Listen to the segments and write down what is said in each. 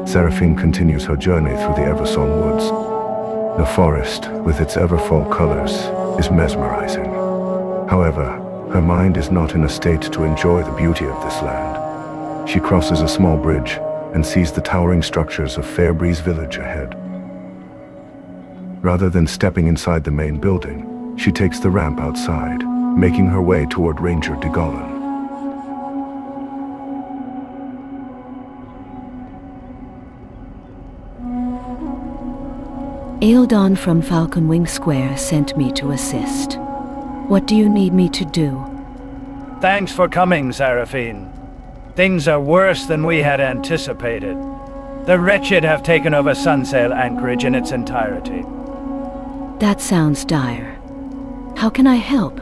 Saraphine continues her journey through the Eversong Woods. The forest, with its everfall colors, is mesmerizing. However, her mind is not in a state to enjoy the beauty of this land. She crosses a small bridge and sees the towering structures of Fairbreeze Village ahead. Rather than stepping inside the main building, she takes the ramp outside, making her way toward Ranger Degollen. Aeldon from Falconwing Square sent me to assist. What do you need me to do? Thanks for coming, Saraphine. Things are worse than we had anticipated. The Wretched have taken over Sunsail Anchorage in its entirety. That sounds dire. How can I help?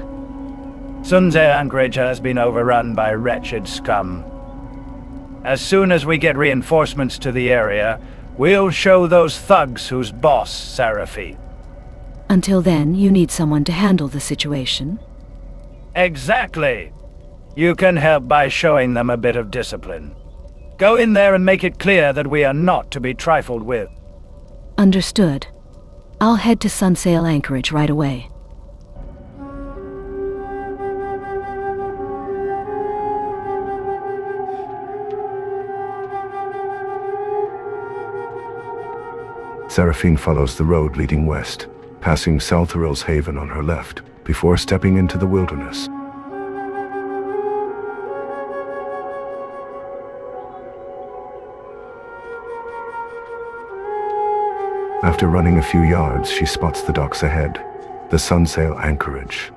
Sunsail Anchorage has been overrun by Wretched scum. As soon as we get reinforcements to the area, we'll show those thugs who's boss, Saraphine. Until then, you need someone to handle the situation. Exactly. You can help by showing them a bit of discipline. Go in there and make it clear that we are not to be trifled with. Understood. I'll head to Sunsail Anchorage right away. Saraphine follows the road leading west, passing Saltharil's Haven on her left, before stepping into the wilderness. After running a few yards, she spots the docks ahead, the Sunsail Anchorage.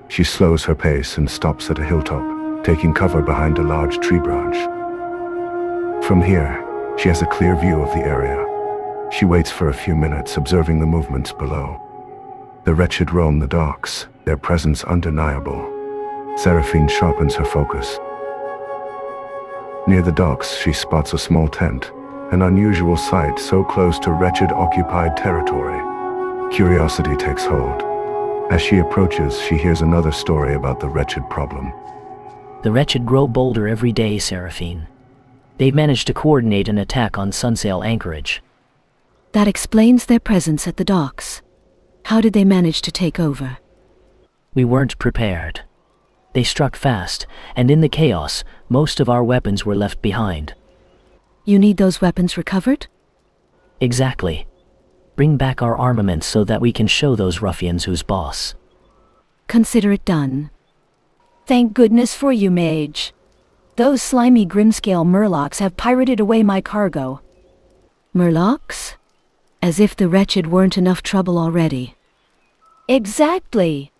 She slows her pace and stops at a hilltop, taking cover behind a large tree branch. From here, she has a clear view of the area. She waits for a few minutes, observing the movements below. The Wretched roam the docks, their presence undeniable. Saraphine sharpens her focus. Near the docks, she spots a small tent, an unusual sight so close to Wretched-occupied territory. Curiosity takes hold. As she approaches, she hears another story about the Wretched problem. The Wretched grow bolder every day, Saraphine. They've managed to coordinate an attack on Sunsail Anchorage. That explains their presence at the docks. How did they manage to take over? We weren't prepared. They struck fast, and in the chaos, most of our weapons were left behind. You need those weapons recovered? Exactly. Bring back our armaments so that we can show those ruffians who's boss. Consider it done. Thank goodness for you, mage. Those slimy Grimscale Murlocs have pirated away my cargo. Murlocs? As if the Wretched weren't enough trouble already. Exactly.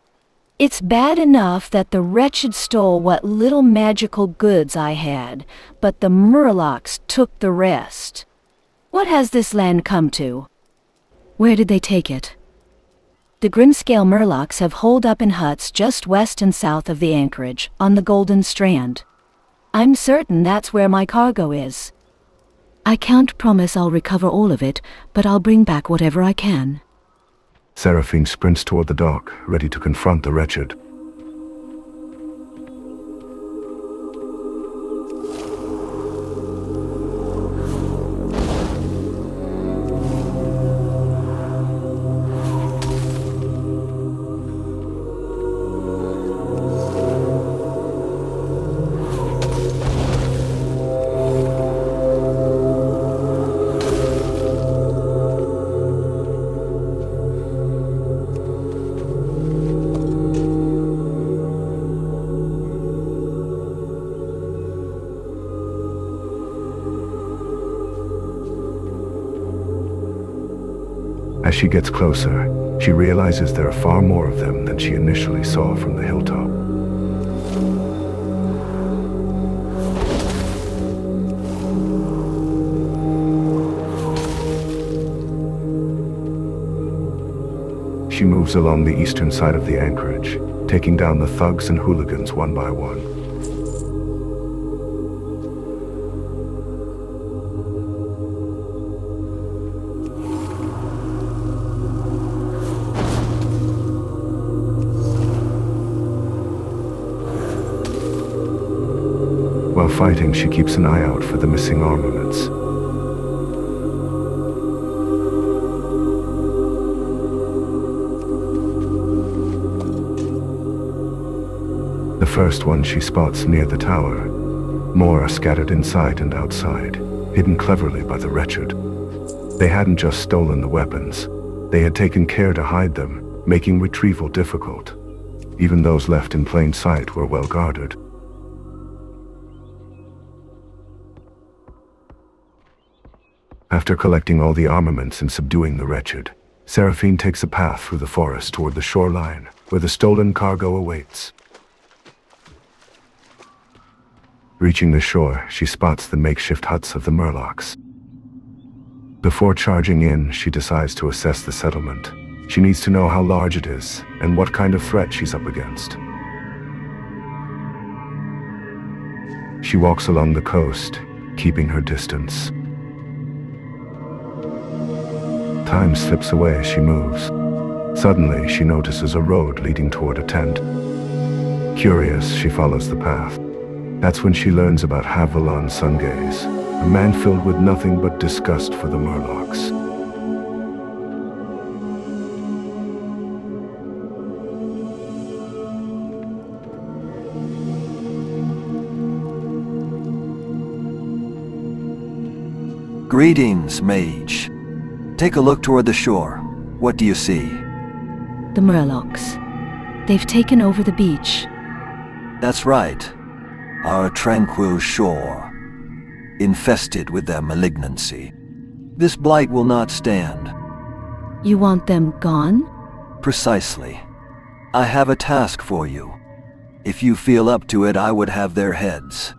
It's bad enough that the Wretched stole what little magical goods I had, but the Murlocs took the rest. What has this land come to? Where did they take it? The Grimscale Murlocs have holed up in huts just west and south of the Anchorage, on the Golden Strand. I'm certain that's where my cargo is. I can't promise I'll recover all of it, but I'll bring back whatever I can. Saraphine sprints toward the dock, ready to confront the Wretched. As she gets closer, she realizes there are far more of them than she initially saw from the hilltop. She moves along the eastern side of the Anchorage, taking down the thugs and hooligans one by one. While fighting, she keeps an eye out for the missing armaments. first one she spots near the tower. More are scattered inside and outside, hidden cleverly by the Wretched. They hadn't just stolen the weapons, they had taken care to hide them, making retrieval difficult. Even those left in plain sight were well guarded. After collecting all the armaments and subduing the Wretched, Saraphine takes a path through the forest toward the shoreline, where the stolen cargo awaits. Reaching the shore, she spots the makeshift huts of the Murlocs. Before charging in, she decides to assess the settlement. She needs to know how large it is, and what kind of threat she's up against. She walks along the coast, keeping her distance. Time slips away as she moves. Suddenly, she notices a road leading toward a tent. Curious, she follows the path. That's when she learns about Hathvelon Sungaze, a man filled with nothing but disgust for the Murlocs. Greetings, mage. Take a look toward the shore. What do you see? The Murlocs. They've taken over the beach. That's right. Our tranquil shore, infested with their malignancy. This blight will not stand. You want them gone? Precisely. I have a task for you. If you feel up to it, I would have their heads.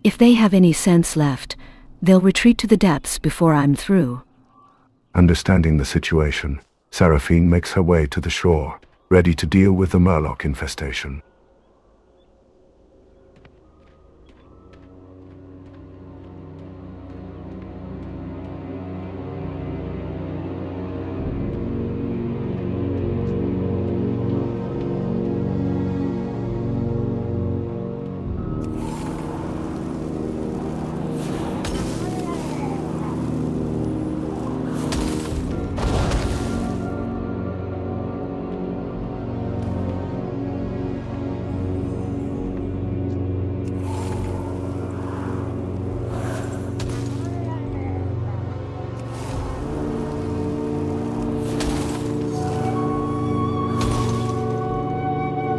If they have any sense left, they'll retreat to the depths before I'm through. Understanding the situation, Saraphine makes her way to the shore, ready to deal with the Murloc infestation.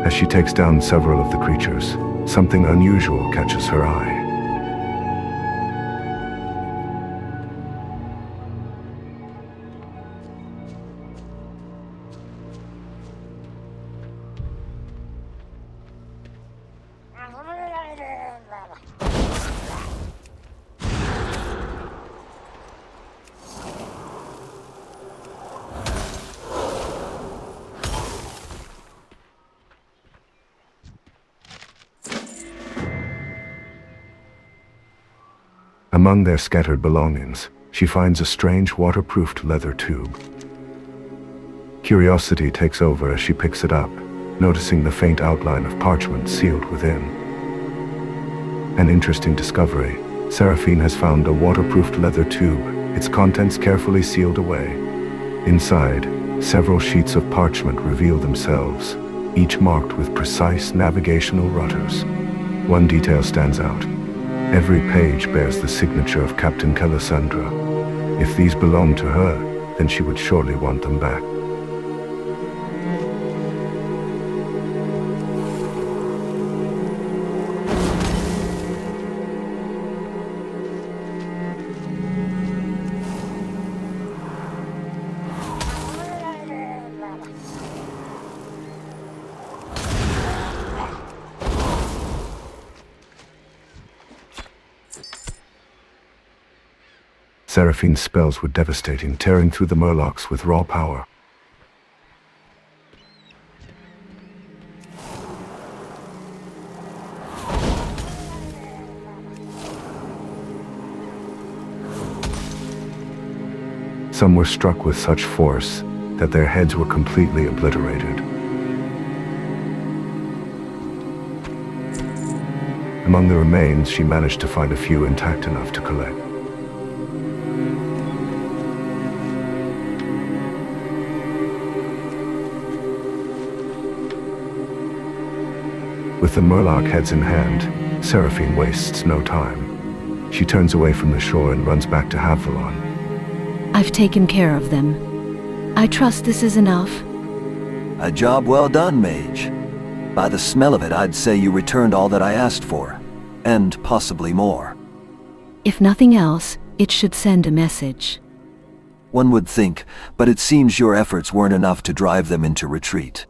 As she takes down several of the creatures, something unusual catches her eye. Among their scattered belongings, she finds a strange waterproofed leather tube. Curiosity takes over as she picks it up, noticing the faint outline of parchment sealed within. An interesting discovery. Saraphine has found a waterproofed leather tube, its contents carefully sealed away. Inside, several sheets of parchment reveal themselves, each marked with precise navigational rutters. One detail stands out. Every page bears the signature of Captain Kelisendra. If these belong to her, then she would surely want them back. Saraphine's spells were devastating, tearing through the Murlocs with raw power. Some were struck with such force that their heads were completely obliterated. Among the remains, she managed to find a few intact enough to collect. With With the Murloc heads in hand, Saraphine wastes no time. She turns away from the shore and runs back to Hathvelon. I've taken care of them. I trust this is enough. A job well done, mage. By the smell of it, I'd say you returned all that I asked for. And possibly more. If nothing else, it should send a message. One would think, but it seems your efforts weren't enough to drive them into retreat.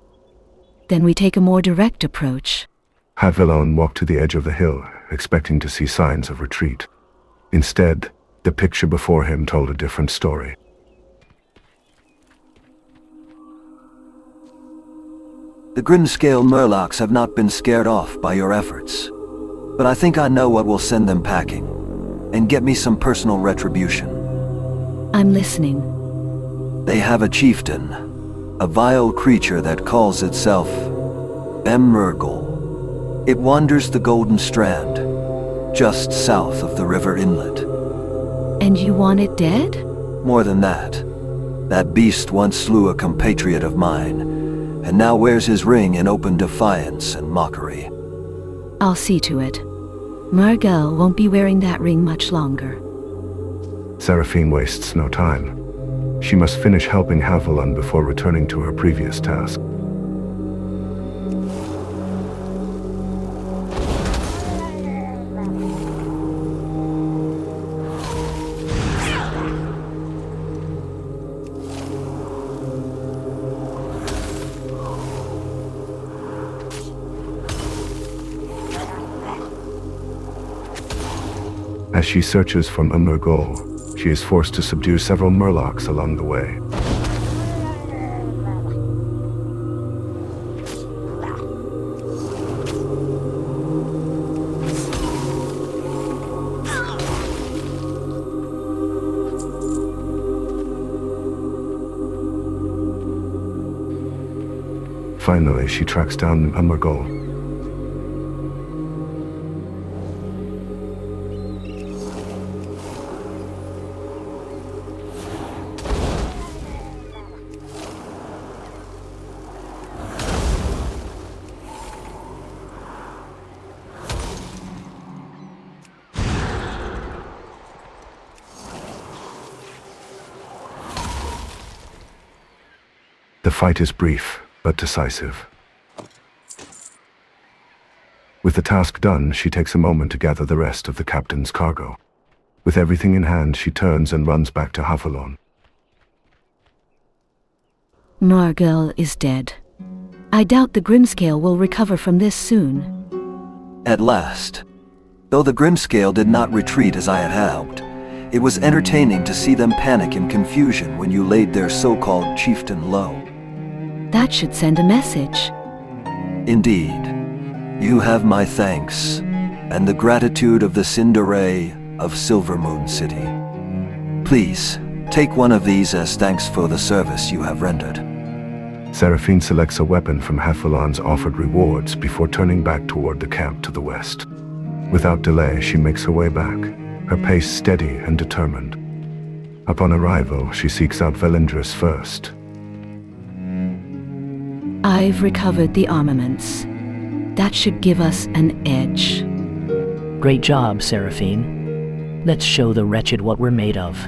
Then we take a more direct approach. Hathvelon walked to the edge of the hill, expecting to see signs of retreat. Instead, the picture before him told a different story. The Grimscale Murlocs have not been scared off by your efforts. But I think I know what will send them packing, and get me some personal retribution. I'm listening. They have a chieftain, a vile creature that calls itself Mmmrrrggglll. It wanders the Golden Strand, just south of the river inlet. And you want it dead? More than that. That beast once slew a compatriot of mine, and now wears his ring in open defiance and mockery. I'll see to it. Mmmrrrggglll won't be wearing that ring much longer. Saraphine wastes no time. She must finish helping Hathvelon before returning to her previous task. As she searches for Mmmrrrggglll, she is forced to subdue several Murlocs along the way. Finally, she tracks down Mmmrrrggglll. The fight is brief, but decisive. With the task done, she takes a moment to gather the rest of the captain's cargo. With everything in hand, she turns and runs back to Hathvelon. Mmmrrrggglll is dead. I doubt the Grimscale will recover from this soon. At last. Though the Grimscale did not retreat as I had hoped, it was entertaining to see them panic in confusion when you laid their so-called chieftain low. That should send a message. Indeed. You have my thanks, and the gratitude of the Cinderay of Silvermoon City. Please, take one of these as thanks for the service you have rendered. Saraphine selects a weapon from Hathvelon's offered rewards before turning back toward the camp to the west. Without delay, she makes her way back, her pace steady and determined. Upon arrival, she seeks out Velindris first. I've recovered the armaments. That should give us an edge. Great job, Saraphine. Let's show the Wretched what we're made of.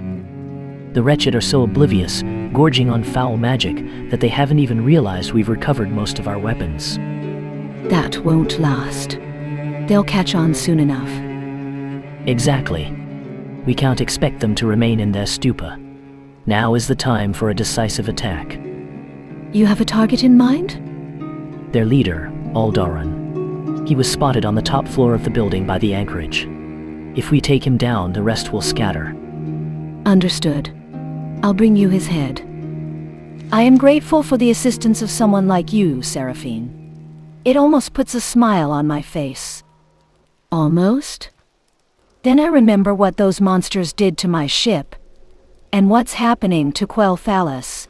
The Wretched are so oblivious, gorging on foul magic, that they haven't even realized we've recovered most of our weapons. That won't last. They'll catch on soon enough. Exactly. We can't expect them to remain in their stupor. Now is the time for a decisive attack. You have a target in mind? Their leader, Aldaran. He was spotted on the top floor of the building by the Anchorage. If we take him down, the rest will scatter. Understood. I'll bring you his head. I am grateful for the assistance of someone like you, Saraphine. It almost puts a smile on my face. Almost? Then I remember what those monsters did to my ship, and what's happening to Quel'Thalas.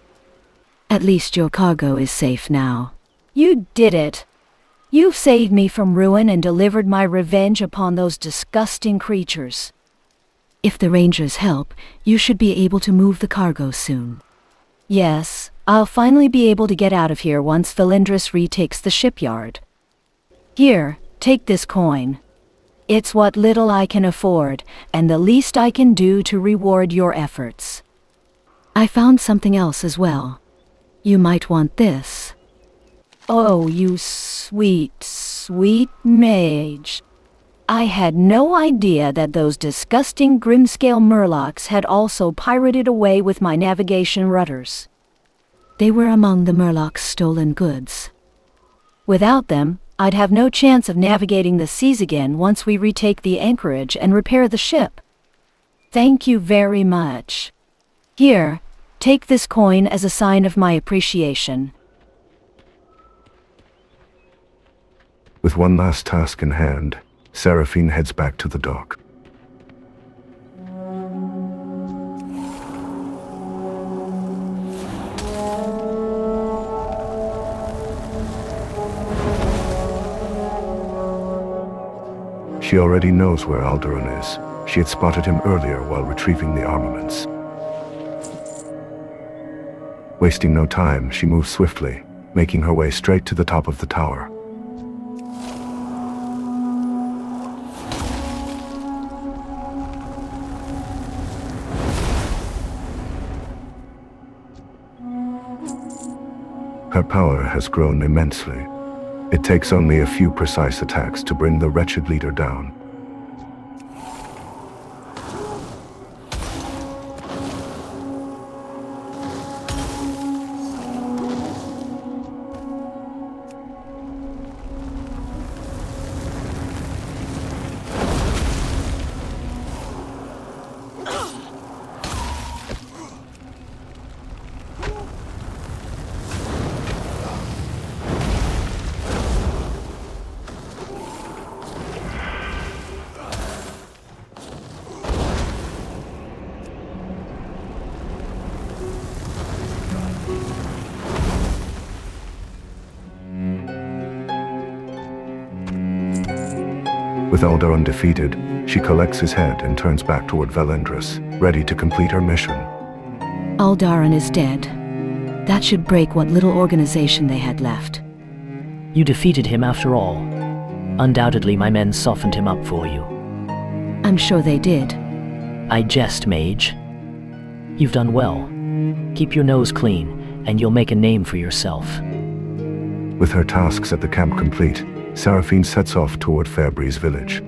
At least your cargo is safe now. You did it. You've saved me from ruin and delivered my revenge upon those disgusting creatures. If the Rangers help, you should be able to move the cargo soon. Yes, I'll finally be able to get out of here once Velindris retakes the shipyard. Here, take this coin. It's what little I can afford, and the least I can do to reward your efforts. I found something else as well. You might want this. Oh, you sweet, sweet mage. I had no idea that those disgusting Grimscale Murlocs had also pirated away with my navigation rudders. They were among the Murlocs' stolen goods. Without them, I'd have no chance of navigating the seas again once we retake the anchorage and repair the ship. Thank you very much. Here, take this coin as a sign of my appreciation. With one last task in hand, Saraphine heads back to the dock. She already knows where Alderaan is. She had spotted him earlier while retrieving the armaments. Wasting no time, she moves swiftly, making her way straight to the top of the tower. Her power has grown immensely. It takes only a few precise attacks to bring the Wretched leader down. With Alderaan defeated, she collects his head and turns back toward Valendris, ready to complete her mission. Alderaan is dead. That should break what little organization they had left. You defeated him after all. Undoubtedly my men softened him up for you. I'm sure they did. I jest, mage. You've done well. Keep your nose clean, and you'll make a name for yourself. With her tasks at the camp complete, Saraphine sets off toward Fairbreeze Village.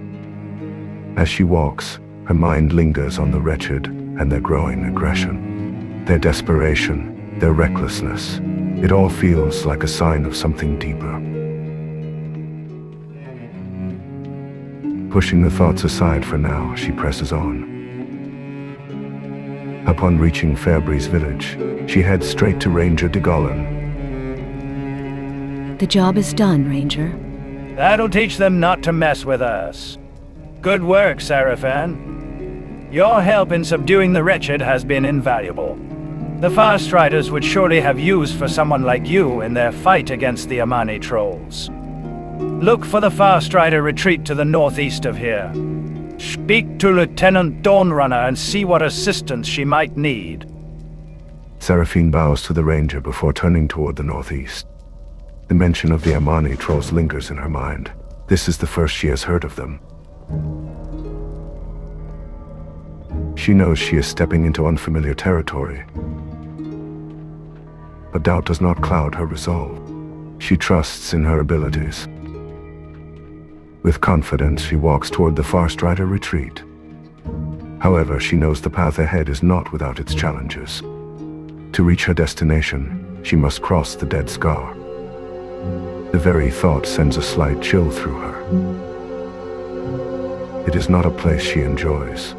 As she walks, her mind lingers on the Wretched and their growing aggression. Their desperation, their recklessness. It all feels like a sign of something deeper. Pushing the thoughts aside for now, she presses on. Upon reaching Fairbreeze Village, she heads straight to Ranger Degollen. The job is done, Ranger. That'll teach them not to mess with us. Good work, Saraphine. Your help in subduing the Wretched has been invaluable. The Fast Riders would surely have use for someone like you in their fight against the Amani trolls. Look for the Fast Rider retreat to the northeast of here. Speak to Lieutenant Dawnrunner and see what assistance she might need. Saraphine bows to the Ranger before turning toward the northeast. The mention of the Amani trolls lingers in her mind. This is the first she has heard of them. She knows she is stepping into unfamiliar territory. But doubt does not cloud her resolve. She trusts in her abilities. With confidence, she walks toward the Fast Rider retreat. However, she knows the path ahead is not without its challenges. To reach her destination, she must cross the Dead Scar. The very thought sends a slight chill through her. It is not a place she enjoys.